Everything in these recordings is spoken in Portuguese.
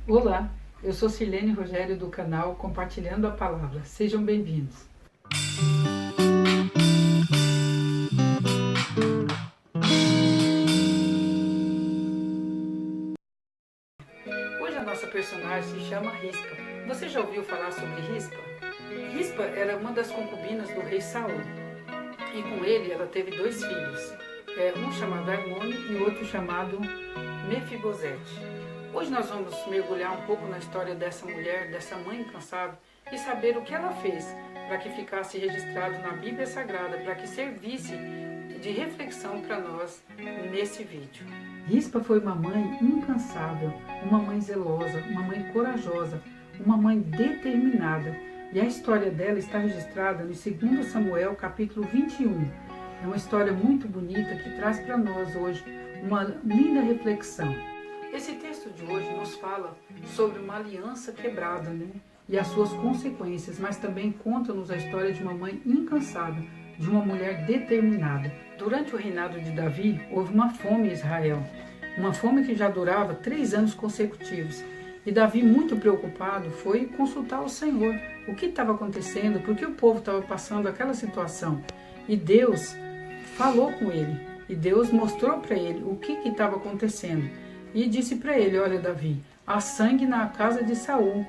Olá, eu sou Silene Rogério do canal Compartilhando a Palavra. Sejam bem-vindos. Hoje a nossa personagem se chama Rispa. Você já ouviu falar sobre Rispa? Rispa era uma das concubinas do rei Saul. E com ele ela teve dois filhos, um chamado Armone e outro chamado Mefibosete. Hoje nós vamos mergulhar um pouco na história dessa mulher, dessa mãe incansável, e saber o que ela fez para que ficasse registrado na Bíblia Sagrada, para que servisse de reflexão para nós nesse vídeo. Rispa foi uma mãe incansável, uma mãe zelosa, uma mãe corajosa, uma mãe determinada. E a história dela está registrada no 2 Samuel, capítulo 21. É uma história muito bonita que traz para nós hoje uma linda reflexão. Esse texto de hoje nos fala sobre uma aliança quebrada, e as suas consequências, mas também conta-nos a história de uma mãe incansável, de uma mulher determinada. Durante o reinado de Davi, houve uma fome em Israel, uma fome que já durava 3 anos consecutivos. E Davi, muito preocupado, foi consultar o Senhor. O que estava acontecendo? Por que o povo estava passando aquela situação? E Deus falou com ele. E Deus mostrou para ele o que estava acontecendo. E disse para ele: olha, Davi, há sangue na casa de Saul.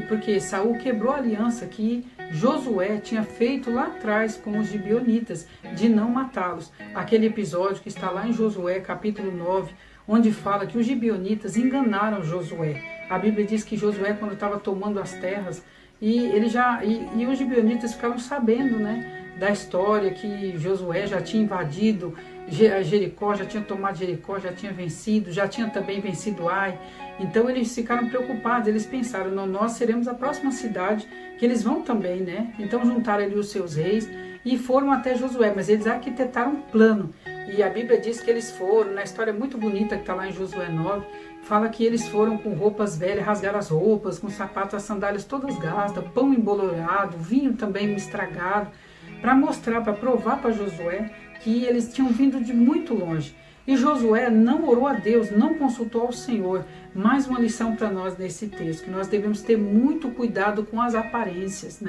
Porque Saul quebrou a aliança que Josué tinha feito lá atrás com os gibeonitas, de não matá-los. Aquele episódio que está lá em Josué, capítulo 9, onde fala que os gibeonitas enganaram Josué. A Bíblia diz que Josué, quando estava tomando as terras, e os gibeonitas ficaram sabendo, da história que Josué já tinha invadido Jericó, já tinha tomado Jericó, já tinha vencido, já tinha também vencido Ai. Então eles ficaram preocupados, eles pensaram: não, nós seremos a próxima cidade, que eles vão também, Então juntaram ali os seus reis e foram até Josué, mas eles arquitetaram um plano. E a Bíblia diz que eles foram, na história muito bonita que está lá em Josué 9, fala que eles foram com roupas velhas, rasgaram as roupas, com sapatos, as sandálias todas gastas, pão embolorado, vinho também estragado, para mostrar, para provar para Josué que eles tinham vindo de muito longe. E Josué não orou a Deus, não consultou ao Senhor. Mais uma lição para nós nesse texto, que nós devemos ter muito cuidado com as aparências,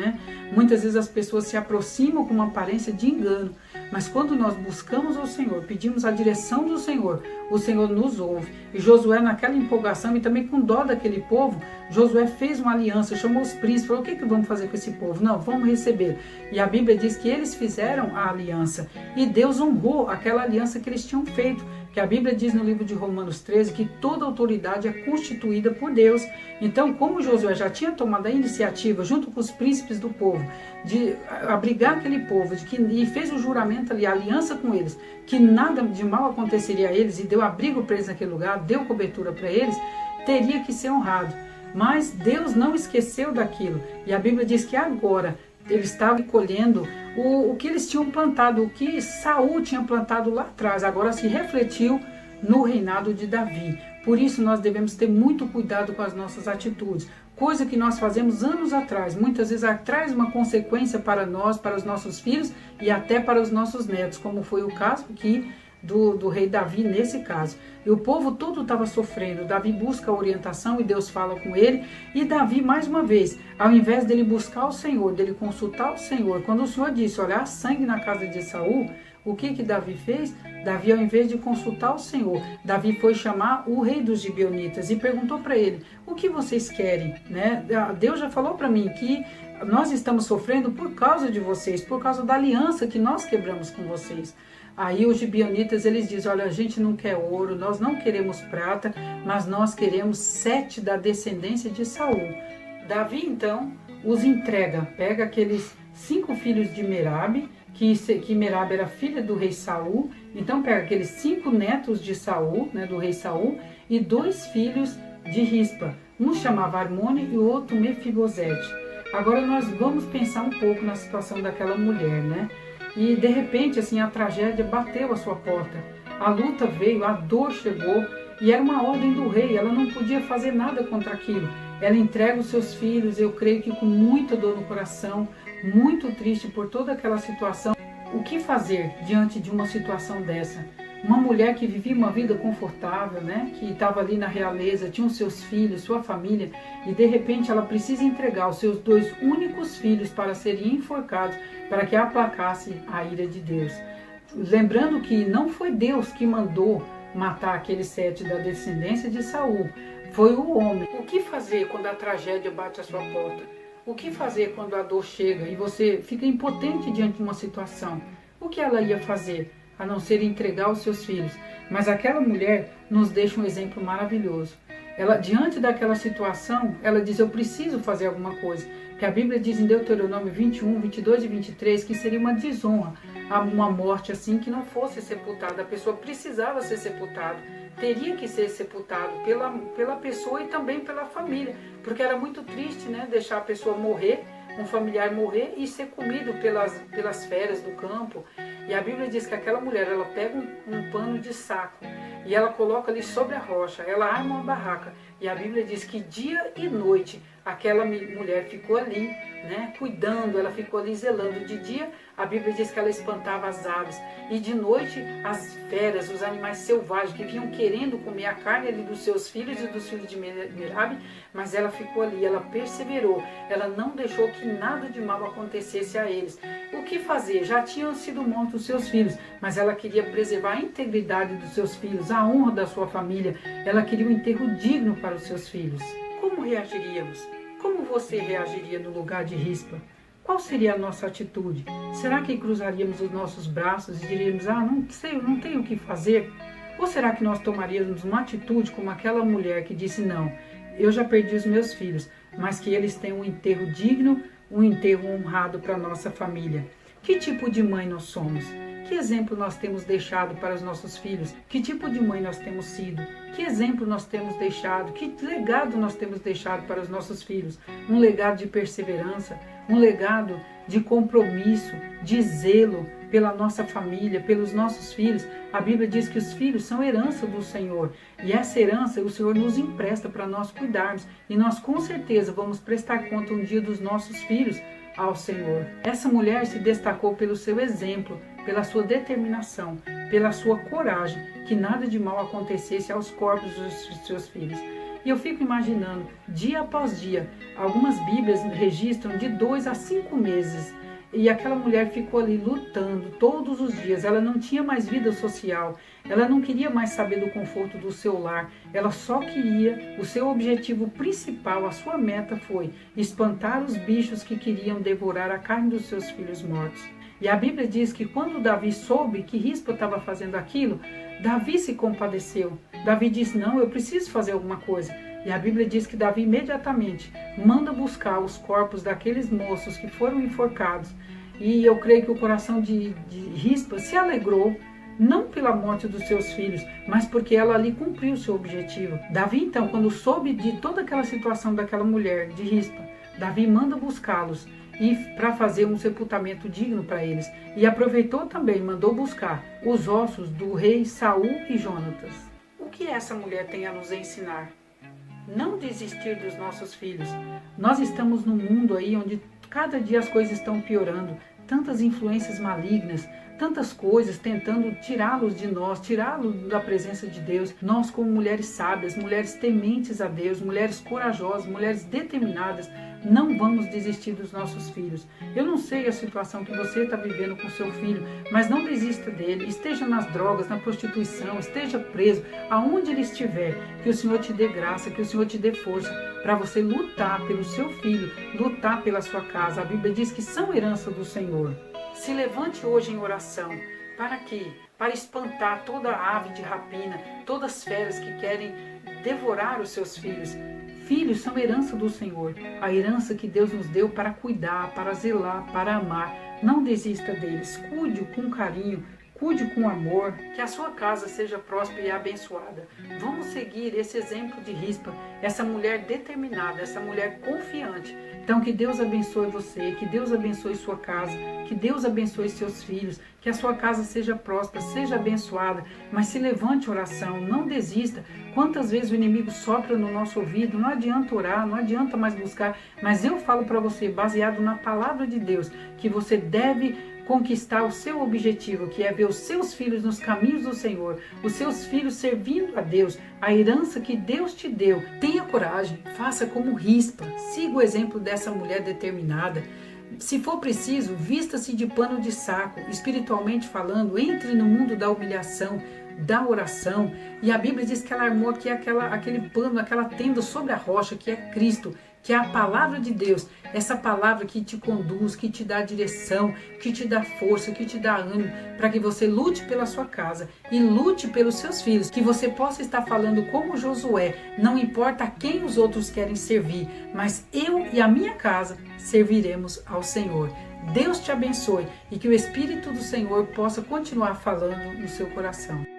Muitas vezes as pessoas se aproximam com uma aparência de engano, mas quando nós buscamos ao Senhor, pedimos a direção do Senhor, o Senhor nos ouve. E Josué, naquela empolgação e também com dó daquele povo, Josué fez uma aliança, chamou os príncipes, falou: o que vamos fazer com esse povo? Não, vamos receber. E a Bíblia diz que eles fizeram a aliança e Deus honrou aquela aliança que eles tinham feito. Que a Bíblia diz no livro de Romanos 13 que toda autoridade é constituída por Deus. Então, como Josué já tinha tomado a iniciativa, junto com os príncipes do povo, de abrigar aquele povo, e fez o juramento ali, a aliança com eles, que nada de mal aconteceria a eles, e deu abrigo para eles naquele lugar, deu cobertura para eles, teria que ser honrado. Mas Deus não esqueceu daquilo. E a Bíblia diz que agora eles estavam colhendo o que eles tinham plantado, o que Saul tinha plantado lá atrás, agora se refletiu no reinado de Davi. Por isso nós devemos ter muito cuidado com as nossas atitudes. Coisa que nós fazemos anos atrás, muitas vezes traz uma consequência para nós, para os nossos filhos e até para os nossos netos, como foi o caso aqui do rei Davi nesse caso. E o povo todo estava sofrendo. Davi busca a orientação e Deus fala com ele. E Davi, mais uma vez, ao invés dele buscar o Senhor, dele consultar o Senhor, quando o Senhor disse: olha, há sangue na casa de Saul, o que Davi fez? Davi, ao invés de consultar o Senhor, Davi foi chamar o rei dos gibeonitas e perguntou para ele: o que vocês querem? Deus já falou para mim que nós estamos sofrendo por causa de vocês, por causa da aliança que nós quebramos com vocês. Aí os gibeonitas, eles dizem: olha, a gente não quer ouro, nós não queremos prata, mas nós queremos 7 da descendência de Saul. Davi, então, os entrega, pega aqueles 5 filhos de Merabe, que Merabe era filha do rei Saul, então pega aqueles 5 netos de Saul, do rei Saul, e 2 filhos de Rispa. Um chamava Armone e o outro Mefibosete. Agora nós vamos pensar um pouco na situação daquela mulher, E de repente, assim, a tragédia bateu à sua porta. A luta veio, a dor chegou, e era uma ordem do rei, ela não podia fazer nada contra aquilo. Ela entrega os seus filhos, eu creio que com muita dor no coração, muito triste por toda aquela situação. O que fazer diante de uma situação dessa? Uma mulher que vivia uma vida confortável, né? Que estava ali na realeza, tinha os seus filhos, sua família, e de repente ela precisa entregar os seus 2 únicos filhos para serem enforcados, para que aplacasse a ira de Deus. Lembrando que não foi Deus que mandou matar aqueles 7 da descendência de Saul, foi o homem. O que fazer quando a tragédia bate à sua porta? O que fazer quando a dor chega e você fica impotente diante de uma situação? O que ela ia fazer? A não ser entregar os seus filhos. Mas aquela mulher nos deixa um exemplo maravilhoso. Ela, diante daquela situação, ela diz, eu preciso fazer alguma coisa. Que a Bíblia diz em Deuteronômio 21, 22 e 23 que seria uma desonra a uma morte assim que não fosse sepultada. A pessoa precisava ser sepultada. Teria que ser sepultado pela pessoa e também pela família. Porque era muito triste, né, deixar a pessoa morrer, um familiar morrer e ser comido pelas feras do campo. E a Bíblia diz que aquela mulher, ela pega um pano de saco e ela coloca ali sobre a rocha, ela arma uma barraca. E a Bíblia diz que dia e noite aquela mulher ficou ali, né, cuidando, ela ficou ali zelando. De dia, a Bíblia diz que ela espantava as aves. E de noite, as feras, os animais selvagens que vinham querendo comer a carne ali dos seus filhos e dos filhos de Merabe, mas ela ficou ali, ela perseverou. Ela não deixou que nada de mal acontecesse a eles. O que fazer? Já tinham sido mortos os seus filhos, mas ela queria preservar a integridade dos seus filhos, a honra da sua família. Ela queria um enterro digno para os seus filhos. Como reagiríamos? Como você reagiria no lugar de Rispa? Qual seria a nossa atitude? Será que cruzaríamos os nossos braços e diríamos, não sei, eu não tenho o que fazer? Ou será que nós tomaríamos uma atitude como aquela mulher que disse, não, eu já perdi os meus filhos, mas que eles tenham um enterro digno, um enterro honrado para a nossa família? Que tipo de mãe nós somos? Que exemplo nós temos deixado para os nossos filhos? Que tipo de mãe nós temos sido? Que exemplo nós temos deixado? Que legado nós temos deixado para os nossos filhos? Um legado de perseverança, um legado de compromisso, de zelo pela nossa família, pelos nossos filhos. A Bíblia diz que os filhos são herança do Senhor. E essa herança o Senhor nos empresta para nós cuidarmos. E nós com certeza vamos prestar conta um dia dos nossos filhos ao Senhor. Essa mulher se destacou pelo seu exemplo, pela sua determinação, pela sua coragem, que nada de mal acontecesse aos corpos dos seus filhos. E eu fico imaginando, dia após dia, algumas Bíblias registram de 2 a 5 meses. E aquela mulher ficou ali lutando todos os dias. Ela não tinha mais vida social. Ela não queria mais saber do conforto do seu lar. Ela só queria, o seu objetivo principal, a sua meta foi espantar os bichos que queriam devorar a carne dos seus filhos mortos. E a Bíblia diz que quando Davi soube que Rispa estava fazendo aquilo, Davi se compadeceu. Davi disse, não, eu preciso fazer alguma coisa. E a Bíblia diz que Davi imediatamente manda buscar os corpos daqueles moços que foram enforcados. E eu creio que o coração de Rispa se alegrou, não pela morte dos seus filhos, mas porque ela ali cumpriu o seu objetivo. Davi, então, quando soube de toda aquela situação daquela mulher, de Rispa, Davi manda buscá-los e para fazer um sepultamento digno para eles. E aproveitou também, mandou buscar os ossos do rei Saul e Jonatas. O que essa mulher tem a nos ensinar? Não desistir dos nossos filhos. Nós estamos num mundo aí onde cada dia as coisas estão piorando, tantas influências malignas, tantas coisas tentando tirá-los de nós, tirá-los da presença de Deus. Nós, como mulheres sábias, mulheres tementes a Deus, mulheres corajosas, mulheres determinadas, não vamos desistir dos nossos filhos. Eu não sei a situação que você está vivendo com seu filho, mas não desista dele. Esteja nas drogas, na prostituição, esteja preso, aonde ele estiver, que o Senhor te dê graça, que o Senhor te dê força para você lutar pelo seu filho, lutar pela sua casa. A Bíblia diz que são herança do Senhor. Se levante hoje em oração. Para quê? Para espantar toda ave de rapina, todas as feras que querem devorar os seus filhos. Filhos são herança do Senhor, a herança que Deus nos deu para cuidar, para zelar, para amar. Não desista deles, cuide com carinho, cuide com amor, que a sua casa seja próspera e abençoada. Vamos seguir esse exemplo de Rispa, essa mulher determinada, essa mulher confiante. Então que Deus abençoe você, que Deus abençoe sua casa, que Deus abençoe seus filhos, que a sua casa seja próspera, seja abençoada, mas se levante oração, não desista. Quantas vezes o inimigo sopra no nosso ouvido, não adianta orar, não adianta mais buscar, mas eu falo para você, baseado na palavra de Deus, que você deve conquistar o seu objetivo, que é ver os seus filhos nos caminhos do Senhor, os seus filhos servindo a Deus, a herança que Deus te deu. Tenha coragem, faça como Rispa, siga o exemplo dessa mulher determinada. Se for preciso, vista-se de pano de saco, espiritualmente falando, entre no mundo da humilhação, da oração. E a Bíblia diz que ela armou aqui aquele pano, aquela tenda sobre a rocha, que é Cristo, que é a palavra de Deus, essa palavra que te conduz, que te dá direção, que te dá força, que te dá ânimo, para que você lute pela sua casa e lute pelos seus filhos, que você possa estar falando como Josué, não importa a quem os outros querem servir, mas eu e a minha casa serviremos ao Senhor. Deus te abençoe e que o Espírito do Senhor possa continuar falando no seu coração.